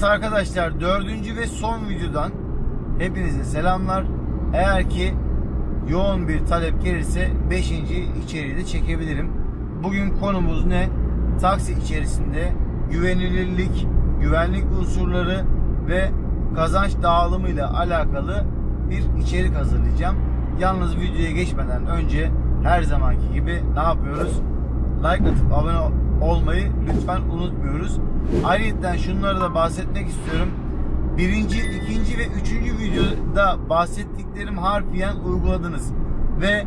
arkadaşlar, dördüncü ve son videodan hepinize selamlar. Eğer ki yoğun bir talep gelirse 5. içeriği de çekebilirim. Bugün konumuz ne? Taksi içerisinde güvenilirlik, güvenlik unsurları ve kazanç dağılımı ile alakalı bir içerik hazırlayacağım. Yalnız videoya geçmeden önce her zamanki gibi ne yapıyoruz? Like atıp abone olmayı lütfen unutmuyoruz. Ayrıca şunları da bahsetmek istiyorum. Birinci, ikinci ve üçüncü videoda bahsettiklerim harfiyen uyguladınız. Ve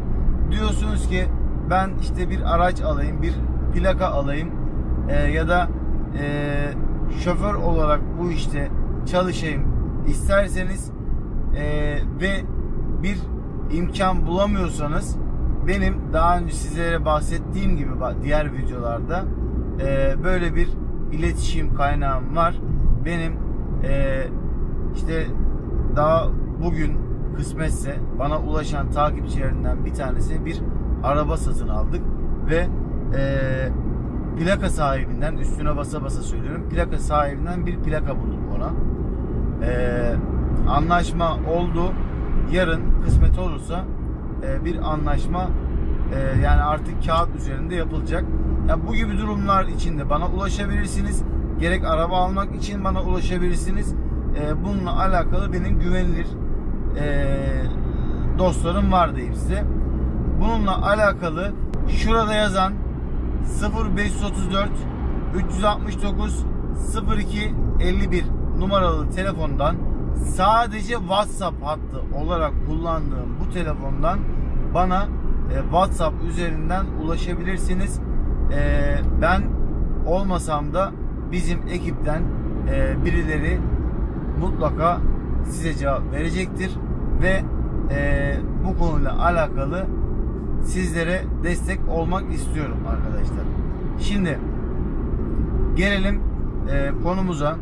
diyorsunuz ki ben işte bir araç alayım, bir plaka alayım ya da şoför olarak bu işte çalışayım isterseniz ve bir imkan bulamıyorsanız, benim daha önce sizlere bahsettiğim gibi diğer videolarda böyle bir iletişim kaynağım var. Benim işte daha bugün kısmetse bana ulaşan takipçilerinden bir tanesi bir araba satın aldık ve plaka sahibinden, üstüne basa basa söylüyorum, plaka sahibinden bir plaka bulduk ona. Anlaşma oldu. Yarın kısmet olursa bir anlaşma yani artık kağıt üzerinde yapılacak. Ya bu gibi durumlar için de bana ulaşabilirsiniz. Gerek araba almak için bana ulaşabilirsiniz. Bununla alakalı benim güvenilir dostlarım var diyeyim size. Bununla alakalı şurada yazan 0534 369 02 51 numaralı telefondan, sadece WhatsApp hattı olarak kullandığım bu telefondan bana WhatsApp üzerinden ulaşabilirsiniz. Ben olmasam da bizim ekipten birileri mutlaka size cevap verecektir ve bu konuyla alakalı sizlere destek olmak istiyorum arkadaşlar. Şimdi gelelim konumuza.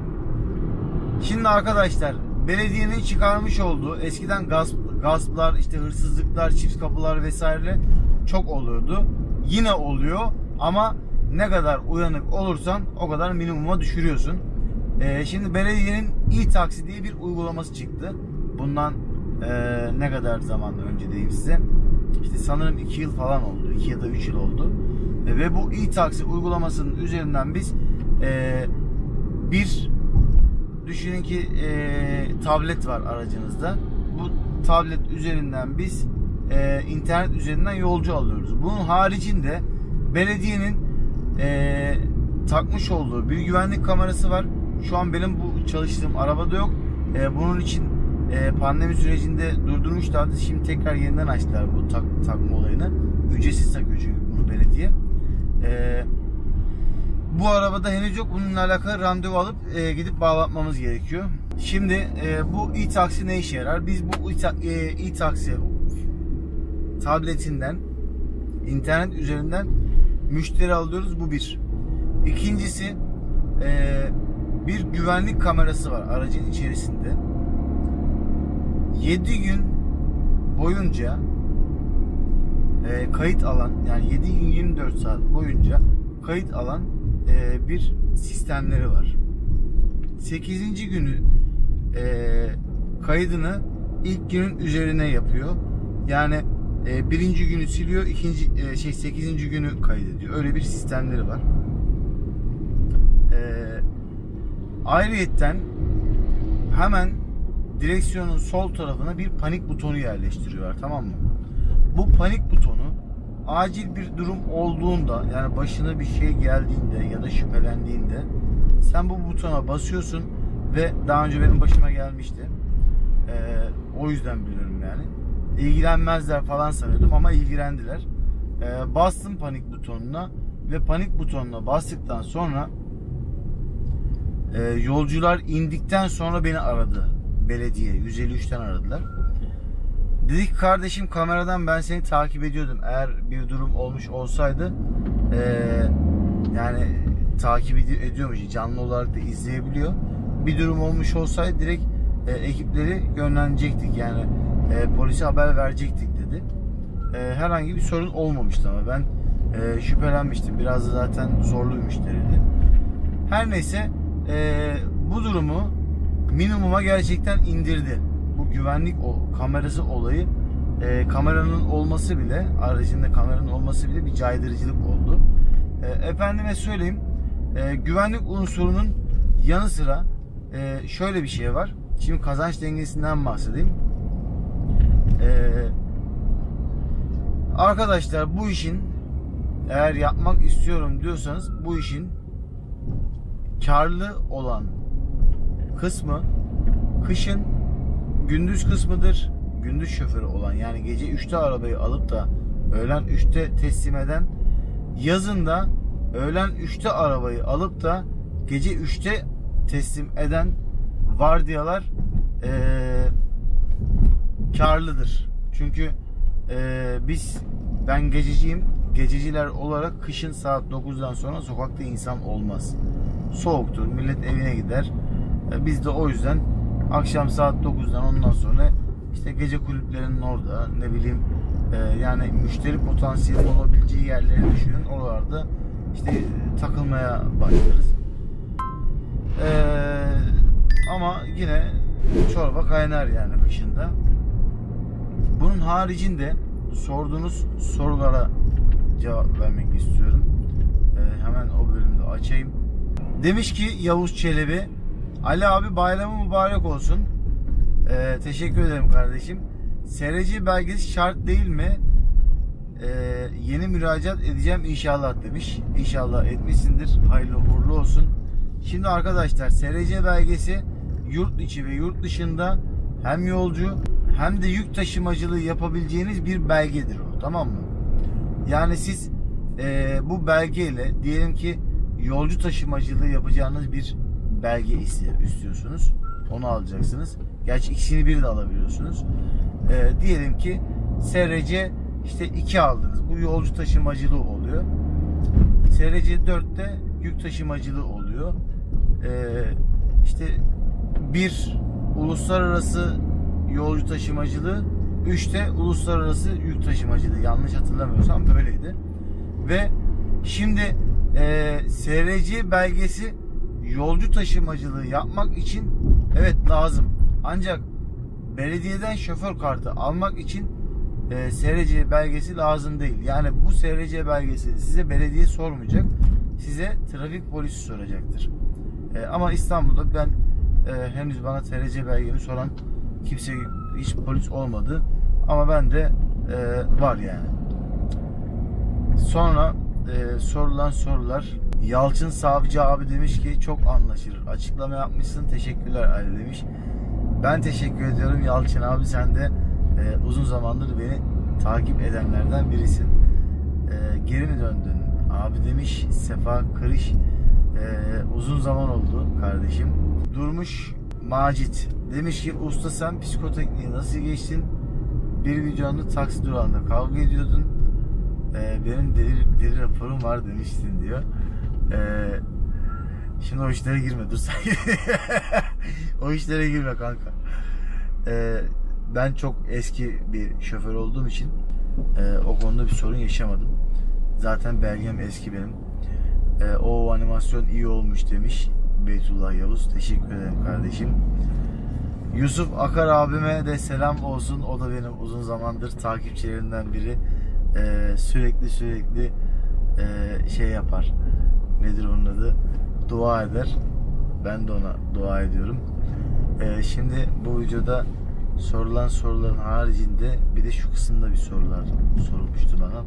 Şimdi arkadaşlar, belediyenin çıkarmış olduğu, eskiden gasplar, işte hırsızlıklar, çift kapılar vesaire çok oluyordu. Yine oluyor ama ne kadar uyanık olursan o kadar minimuma düşürüyorsun. Şimdi belediyenin e-taksi diye bir uygulaması çıktı. Bundan ne kadar zaman önce diyeyim size. İşte sanırım 2 yıl falan oldu. 2 ya da 3 yıl oldu. Ve bu e-taksi uygulamasının üzerinden biz bir düşünün ki tablet var aracınızda. Bu tablet üzerinden biz internet üzerinden yolcu alıyoruz. Bunun haricinde belediyenin takmış olduğu bir güvenlik kamerası var. Şu an benim bu çalıştığım arabada yok. Bunun için pandemi sürecinde durdurmuşlardı. Şimdi tekrar yeniden açtılar bu takma olayını. Ücretsiz takıyor çünkü bunu belediye. Bu arabada henüz yok. Bununla alakalı randevu alıp gidip bağlatmamız gerekiyor. Şimdi bu e-taksi ne işe yarar? Biz bu e-taksi tabletinden, internet üzerinden müşteri alıyoruz. Bu bir. İkincisi, bir güvenlik kamerası var aracın içerisinde. 7 gün boyunca kayıt alan, yani 7 gün 24 saat boyunca kayıt alan bir sistemleri var. 8. günü kaydını ilk günün üzerine yapıyor. Yani birinci günü siliyor, 8. günü kaydediyor. Öyle bir sistemleri var. Ayrıyetten hemen direksiyonun sol tarafına bir panik butonu yerleştiriyorlar, tamam mı? Bu panik butonu acil bir durum olduğunda, yani başına bir şey geldiğinde ya da şüphelendiğinde sen bu butona basıyorsun ve daha önce benim başıma gelmişti. O yüzden biliyorum yani. İlgilenmezler falan sanıyordum ama ilgilendiler. Bastım panik butonuna ve panik butonuna bastıktan sonra yolcular indikten sonra beni aradı. Belediye 153'ten aradılar. Dedik kardeşim, kameradan ben seni takip ediyordum. Eğer bir durum olmuş olsaydı yani takip ediyormuş, canlı olarak da izleyebiliyor. Bir durum olmuş olsaydı direkt ekipleri yönlenecektik, yani polise haber verecektik dedi. Herhangi bir sorun olmamıştı ama ben şüphelenmiştim. Biraz da zaten zorlu bir müşteriydi. Her neyse bu durumu minimuma gerçekten indirdi. Bu güvenlik kamerası olayı, kameranın olması bile, aracında kameranın olması bile bir caydırıcılık oldu. Efendime söyleyeyim, güvenlik unsurunun yanı sıra şöyle bir şey var. Şimdi kazanç dengesinden bahsedeyim. Arkadaşlar, bu işin, eğer yapmak istiyorum diyorsanız, bu işin karlı olan kısmı kışın gündüz kısmıdır. Gündüz şoförü olan, yani gece 3'te arabayı alıp da öğlen 3'te teslim eden, yazın da öğlen 3'te arabayı alıp da gece 3'te teslim eden vardiyalar karlıdır. Çünkü ben gececiyim. Gececiler olarak kışın saat 9'dan sonra sokakta insan olmaz. Soğuktur. Millet evine gider. Biz de o yüzden akşam saat 9'dan ondan sonra işte gece kulüplerinin orada, ne bileyim, yani müşteri potansiyeli olabileceği yerleri düşünün. Oralarda işte takılmaya başlarız. Ama yine çorba kaynar yani kışında. Bunun haricinde sorduğunuz sorulara cevap vermek istiyorum. Hemen o bölümde açayım. Demiş ki Yavuz Çelebi, Ali abi bayramı mübarek olsun. Teşekkür ederim kardeşim. SRC belgesi şart değil mi? Yeni müracaat edeceğim inşallah demiş. İnşallah etmişsindir. Hayırlı uğurlu olsun. Şimdi arkadaşlar, SRC belgesi yurt içi ve yurt dışında hem yolcu hem de yük taşımacılığı yapabileceğiniz bir belgedir o, tamam mı? Yani siz bu belgeyle, diyelim ki yolcu taşımacılığı yapacağınız bir belge istiyorsunuz. Onu alacaksınız. Gerçi ikisini bir de alabiliyorsunuz. Diyelim ki SRC işte 2 aldınız. Bu yolcu taşımacılığı oluyor. SRC 4'te yük taşımacılığı oluyor. İşte 1 uluslararası yolcu taşımacılığı, 3'te uluslararası yük taşımacılığı. Yanlış hatırlamıyorsam böyleydi. Ve şimdi SRC belgesi yolcu taşımacılığı yapmak için evet lazım. Ancak belediyeden şoför kartı almak için SRC belgesi lazım değil. Yani bu SRC belgesi size belediye sormayacak. Size trafik polisi soracaktır. Ama İstanbul'da ben henüz bana SRC belgemi soran kimse, hiç polis olmadı. Ama ben de var yani. Sonra sorulan sorular. Yalçın Savcı abi demiş ki çok anlaşılır. Açıklama yapmışsın. Teşekkürler Ali demiş. Ben teşekkür ediyorum Yalçın abi. Sen de uzun zamandır beni takip edenlerden birisin. Geri mi döndün abi demiş Sefa Kırış. Uzun zaman oldu kardeşim. Durmuş Macit demiş ki usta, sen psikotekniği nasıl geçtin? Bir videonda taksi durağında kavga ediyordun. Benim deli raporum var demiştin diyor. Şimdi o işlere girme, dur sen. O işlere girme kanka. Ben çok eski bir şoför olduğum için o konuda bir sorun yaşamadım. Zaten belgem eski benim. O animasyon iyi olmuş demiş Beytullah Yavuz. Teşekkür ederim kardeşim. Yusuf Akar abime de selam olsun. O da benim uzun zamandır takipçilerimden biri. Sürekli şey yapar. Nedir onun adı? Dua eder. Ben de ona dua ediyorum. Şimdi bu videoda sorulan soruların haricinde bir de şu kısımda bir sorular sorulmuştu bana.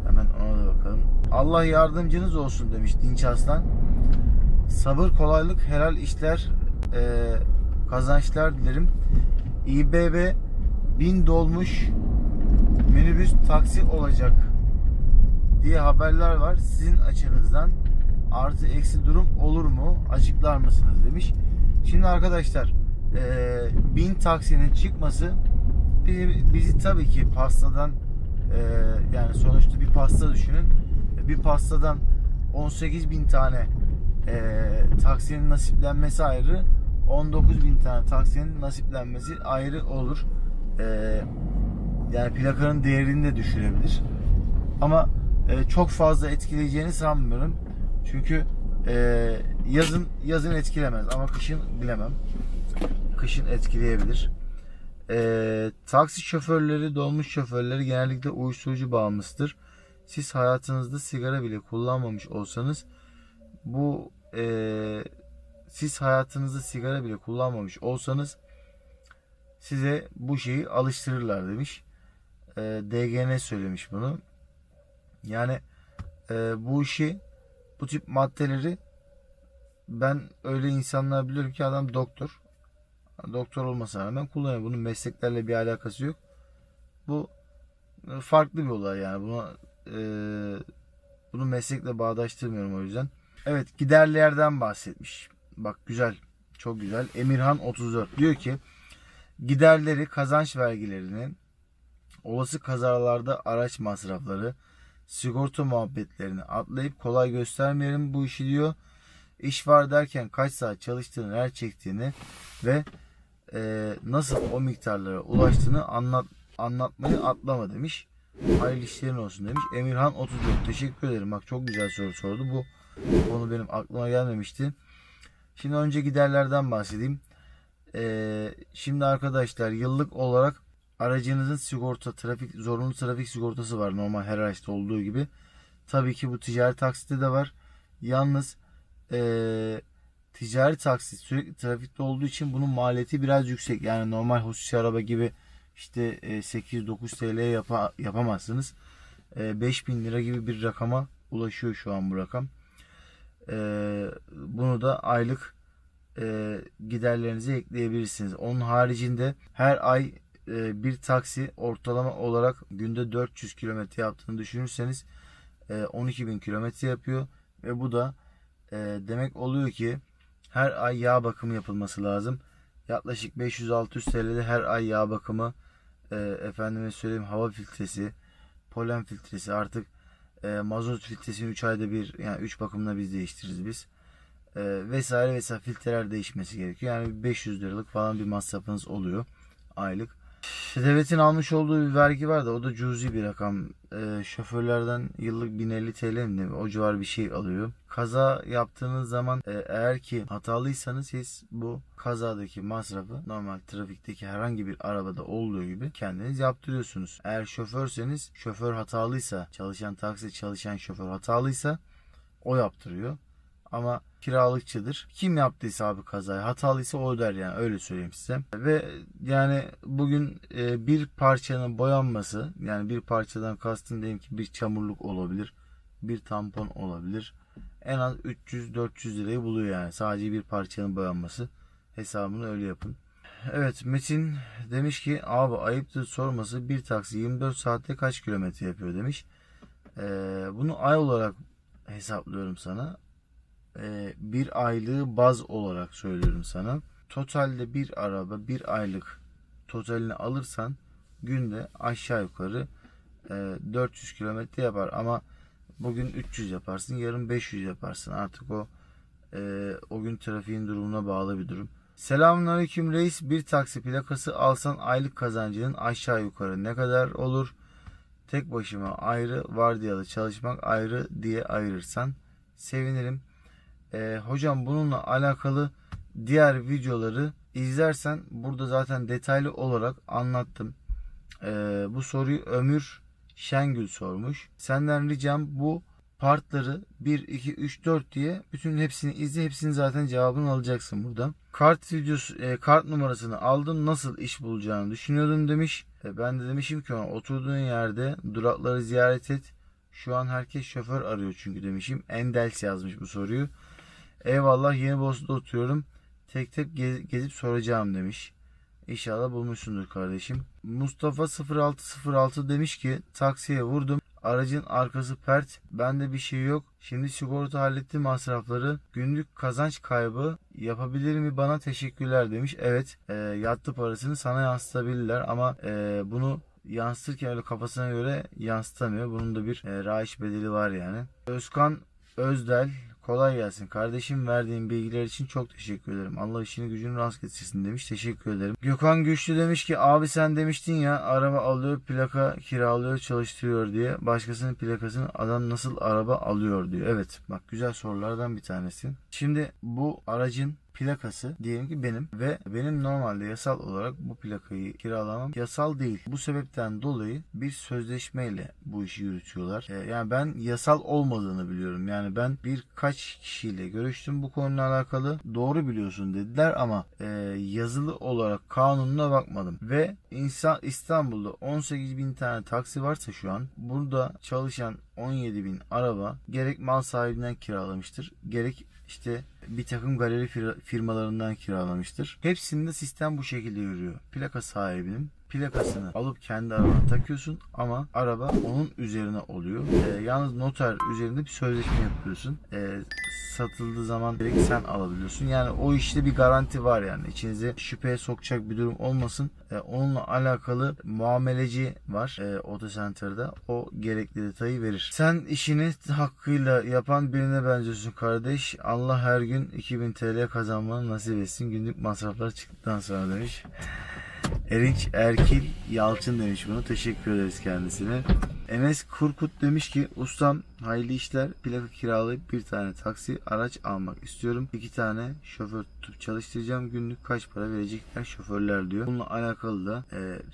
Hemen ona da bakalım. Allah yardımcınız olsun demiş Dinç Aslan. Sabır, kolaylık, helal işler, kazançlar dilerim. İBB 1000 dolmuş minibüs taksi olacak diye haberler var. Sizin açınızdan artı eksi durum olur mu? Açıklar mısınız demiş. Şimdi arkadaşlar 1000 taksinin çıkması bizi tabii ki pastadan, yani sonuçta bir pasta düşünün. Bir pastadan 18.000 tane taksinin nasiplenmesi ayrı, 19.000 tane taksinin nasiplenmesi ayrı olur. Yani plakanın değerini de düşürebilir. Ama çok fazla etkileyeceğini sanmıyorum. Çünkü Yazın etkilemez ama kışın bilemem. Kışın etkileyebilir. Taksi şoförleri, dolmuş şoförleri genellikle uyuşturucu bağımlısıdır. Siz hayatınızda sigara bile kullanmamış olsanız size bu şeyi alıştırırlar demiş. DGN söylemiş bunu. Yani bu tip maddeleri ben öyle insanlar biliyorum ki adam doktor. Doktor olmasına rağmen kullanıyor. Bunun mesleklerle bir alakası yok. Bu farklı bir olay yani. Bunu meslekle bağdaştırmıyorum o yüzden. Evet, giderlerden bahsetmiş. Bak güzel. Çok güzel. Emirhan 34 diyor ki giderleri, kazanç vergilerini, olası kazalarda araç masrafları, sigorta muhabbetlerini atlayıp kolay göstermeyelim bu işi diyor. İş var derken kaç saat çalıştığını, neler çektiğini ve nasıl o miktarlara ulaştığını anlatmayı atlama demiş. Hayırlı işlerin olsun demiş. Emirhan 34. Teşekkür ederim. Bak çok güzel soru sordu. Bu konu benim aklıma gelmemişti. Şimdi önce giderlerden bahsedeyim. Şimdi arkadaşlar yıllık olarak aracınızın zorunlu trafik sigortası var. Normal her araçta olduğu gibi. Tabii ki bu ticari taksitte de var. Yalnız ticari taksi sürekli trafikte olduğu için bunun maliyeti biraz yüksek. Yani normal hususi araba gibi işte 8-9 TL'ye yapamazsınız. 5.000 lira gibi bir rakama ulaşıyor şu an bu rakam. Bunu da aylık giderlerinize ekleyebilirsiniz. Onun haricinde her ay bir taksi ortalama olarak günde 400 kilometre yaptığını düşünürseniz 12.000 kilometre yapıyor ve bu da demek oluyor ki her ay yağ bakımı yapılması lazım. Yaklaşık 500-600 TL'de her ay yağ bakımı, efendime söyleyeyim hava filtresi, polen filtresi, artık mazot filtresini 3 ayda bir, yani 3 bakımda biz değiştiririz biz. Vesaire vesaire filtreler değişmesi gerekiyor. Yani 500 liralık falan bir masrafınız oluyor aylık. Devletin almış olduğu bir vergi var da o da cüzi bir rakam. Şoförlerden yıllık 1050 TL mi, o civar bir şey alıyor. Kaza yaptığınız zaman eğer ki hatalıysanız siz bu kazadaki masrafı normal trafikteki herhangi bir arabada olduğu gibi kendiniz yaptırıyorsunuz. Eğer şoförseniz, şoför hatalıysa, çalışan şoför hatalıysa o yaptırıyor. Ama kiralıkçıdır. Kim yaptıysa abi kazayı, hatalıysa o öder, yani öyle söyleyeyim size. Ve yani bugün bir parçanın boyanması, yani bir parçadan kastım diyelim ki bir çamurluk olabilir, bir tampon olabilir. En az 300-400 lirayı buluyor yani sadece bir parçanın boyanması. Hesabını öyle yapın. Evet, Metin demiş ki abi ayıptır sorması, bir taksi 24 saatte kaç kilometre yapıyor demiş. Bunu ay olarak hesaplıyorum sana. Bir aylığı baz olarak söylüyorum sana. Totalde bir araba bir aylık totalini alırsan günde aşağı yukarı 400 kilometre yapar. Ama bugün 300 yaparsın, yarın 500 yaparsın. Artık o gün trafiğin durumuna bağlı bir durum. Selamünaleyküm reis. Bir taksi plakası alsan aylık kazancının aşağı yukarı ne kadar olur? Tek başıma ayrı, vardiyalı çalışmak ayrı diye ayırırsan sevinirim. Hocam bununla alakalı diğer videoları izlersen burada zaten detaylı olarak anlattım. Bu soruyu Ömür Şengül sormuş. Senden ricam bu partları 1, 2, 3, 4 diye bütün hepsini izle. Hepsinin zaten cevabını alacaksın burada. Kart numarasını aldım. Nasıl iş bulacağını düşünüyordum demiş. Ben de demişim ki ona oturduğun yerde durakları ziyaret et. Şu an herkes şoför arıyor çünkü demişim. Endels yazmış bu soruyu. Eyvallah, Yenibolu'da oturuyorum. Tek tek gezip soracağım demiş. İnşallah bulmuşsundur kardeşim. Mustafa 0606 demiş ki taksiye vurdum. Aracın arkası pert. Bende bir şey yok. Şimdi sigorta halletti masrafları. Günlük kazanç kaybı yapabilir mi bana, teşekkürler demiş. Evet, yattı parasını sana yansıtabilirler ama bunu yansıtırken öyle kafasına göre yansıtamıyor. Bunun da bir rayiç bedeli var yani. Özkan Özdel Kolay gelsin. Kardeşim, verdiğin bilgiler için çok teşekkür ederim. Allah işini gücünü rast getirsin demiş. Teşekkür ederim. Gökhan Güçlü demiş ki abi sen demiştin ya araba alıyor, plaka kiralıyor, çalıştırıyor diye. Başkasının plakasını adam nasıl araba alıyor diyor. Evet, bak güzel sorulardan bir tanesi. Şimdi bu aracın plakası diyelim ki benim ve benim normalde yasal olarak bu plakayı kiralamam yasal değil. Bu sebepten dolayı bir sözleşmeyle bu işi yürütüyorlar. Yani ben yasal olmadığını biliyorum. Yani ben birkaç kişiyle görüştüm bu konuyla alakalı. Doğru biliyorsun dediler ama yazılı olarak kanununa bakmadım. Ve İstanbul'da 18.000 tane taksi varsa şu an burada çalışan 17.000 araba gerek mal sahibinden kiralamıştır, gerek işte bir takım galeri firmalarından kiralamıştır. Hepsinde sistem bu şekilde yürüyor. Plaka sahibinin plakasını alıp kendi arabana takıyorsun ama araba onun üzerine oluyor. Yalnız noter üzerinde bir sözleşme yapıyorsun. Satıldığı zaman direkt sen alabiliyorsun. Yani o işte bir garanti var yani. İçinize şüpheye sokacak bir durum olmasın. Onunla alakalı muameleci var Otocenter'da. O gerekli detayı verir. Sen işini hakkıyla yapan birine benziyorsun kardeş. Allah her gün 2000 TL kazanmanı nasip etsin. Günlük masraflar çıktıktan sonra demiş. Erinç Erkil Yalçın demiş bunu. Teşekkür ederiz kendisine. Enes Kurkut demiş ki ustam hayırlı işler, plaka kiralayıp bir tane taksi araç almak istiyorum. 2 tane şoför tutup çalıştıracağım. Günlük kaç para verecekler şoförler diyor. Bununla alakalı da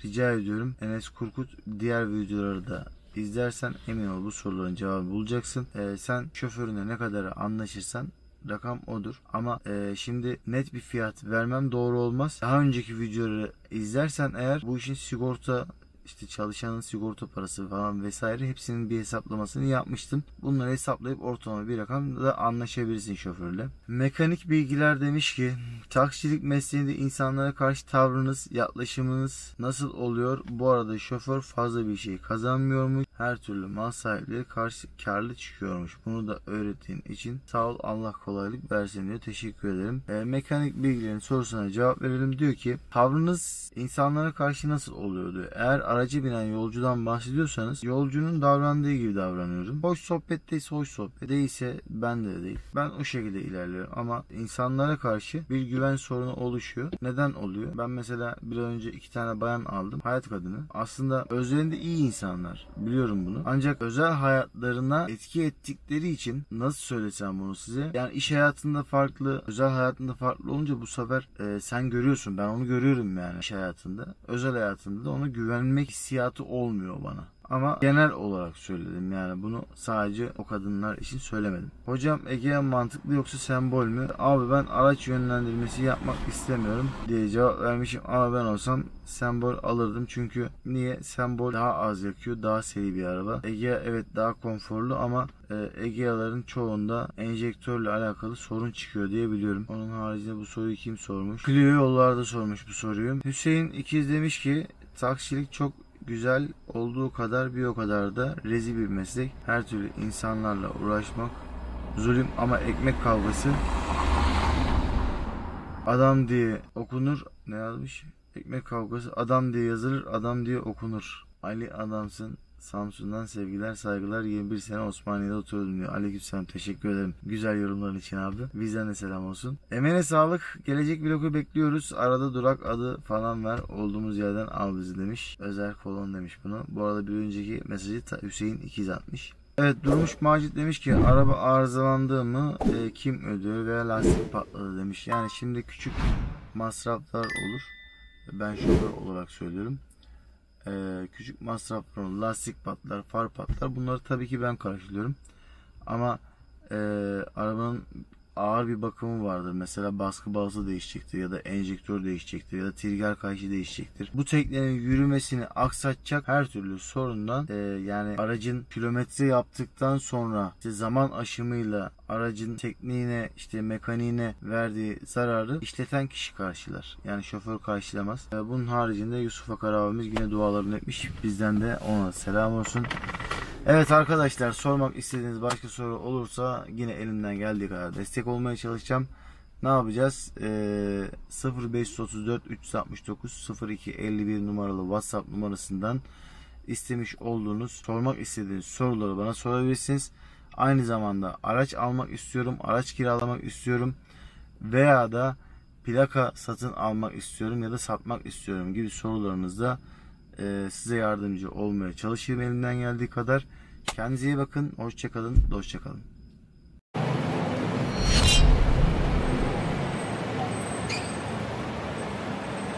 rica ediyorum Enes Kurkut diğer videoları da izlersen emin ol bu soruların cevabını bulacaksın. Sen şoförüne ne kadar anlaşırsan rakam odur. Ama şimdi net bir fiyat vermem doğru olmaz. Daha önceki videoları izlersen eğer bu işin sigorta, işte çalışanın sigorta parası falan vesaire hepsinin bir hesaplamasını yapmıştım. Bunları hesaplayıp ortalama bir rakamda anlaşabilirsin şoförle. Mekanik bilgiler demiş ki taksicilik mesleğinde insanlara karşı tavrınız, yaklaşımınız nasıl oluyor? Bu arada şoför fazla bir şey kazanmıyormuş. Her türlü mal sahipleri karşı karlı çıkıyormuş. Bunu da öğrettiğin için sağ ol, Allah kolaylık versin diyor. Teşekkür ederim. Mekanik bilgilerin sorusuna cevap verelim. Diyor ki tavrınız insanlara karşı nasıl oluyor diyor. Eğer aracı binen yolcudan bahsediyorsanız yolcunun davrandığı gibi davranıyorum. Hoş sohbetteyse hoş sohbet, değilse ben de değil. Ben o şekilde ilerliyorum ama insanlara karşı bir güven sorunu oluşuyor. Neden oluyor? Ben mesela bir önce 2 tane bayan aldım. Hayat kadını. Aslında özlerinde iyi insanlar. Biliyorum bunu. Ancak özel hayatlarına etki ettikleri için nasıl söylesem bunu size? Yani iş hayatında farklı, özel hayatında farklı olunca bu sefer sen görüyorsun. Ben onu görüyorum yani iş hayatında. Özel hayatında da ona güvenmek hissiyatı olmuyor bana. Ama genel olarak söyledim yani bunu sadece o kadınlar için söylemedim. Hocam Egea mantıklı yoksa sembol mü? Abi ben araç yönlendirmesi yapmak istemiyorum diye cevap vermişim ama ben olsam sembol alırdım çünkü niye? Sembol daha az yakıyor, daha seri bir araba. Egea evet daha konforlu ama Egea'ların çoğunda enjektörle alakalı sorun çıkıyor diye biliyorum. Onun haricinde bu soruyu kim sormuş? Clio yollarda sormuş bu soruyu. Hüseyin İkiz demiş ki taksilik çok güzel olduğu kadar bir o kadar da rezil bir meslek. Her türlü insanlarla uğraşmak zulüm ama ekmek kavgası. Adam diye okunur. Ne yazmış? Ekmek kavgası. Adam diye yazılır, adam diye okunur. Ali adamsın. Samsun'dan sevgiler saygılar. 21 sene Osmaniye'de oturdum diyor. Aleykümselam, teşekkür ederim. Güzel yorumların için abi. Bizden de selam olsun. Emeğine sağlık. Gelecek vlogu bekliyoruz. Arada durak adı falan ver. Olduğumuz yerden al bizi demiş. Özel kolon demiş bunu. Bu arada bir önceki mesajı Hüseyin İkiz atmış. Evet, Durmuş Macit demiş ki araba arızalandı mı kim ödüyor veya lastik patladı demiş. Yani şimdi küçük masraflar olur. Ben şoför olarak söylüyorum. Küçük masraflar olur. Lastik patlar, far patlar. Bunları tabii ki ben karşılıyorum. Ama arabanın ağır bir bakımı vardır. Mesela baskı balata değişecektir ya da enjektör değişecektir ya da trigger kayışı değişecektir. Bu teknenin yürümesini aksatacak her türlü sorundan yani aracın kilometre yaptıktan sonra işte zaman aşımıyla aracın tekniğine işte mekaniğine verdiği zararı işleten kişi karşılar. Yani şoför karşılamaz. Bunun haricinde Yusuf Akar abimiz yine dualarını etmiş. Bizden de ona selam olsun. Evet arkadaşlar, sormak istediğiniz başka soru olursa yine elimden geldiği kadar destek olmaya çalışacağım. Ne yapacağız? 0534 369 02 51 numaralı WhatsApp numarasından istemiş olduğunuz, sormak istediğiniz soruları bana sorabilirsiniz. Aynı zamanda araç almak istiyorum, araç kiralamak istiyorum veya da plaka satın almak istiyorum ya da satmak istiyorum gibi sorularınızda size yardımcı olmaya çalışayım elimden geldiği kadar. Kendinize iyi bakın. Hoşça kalın. Dostça kalın.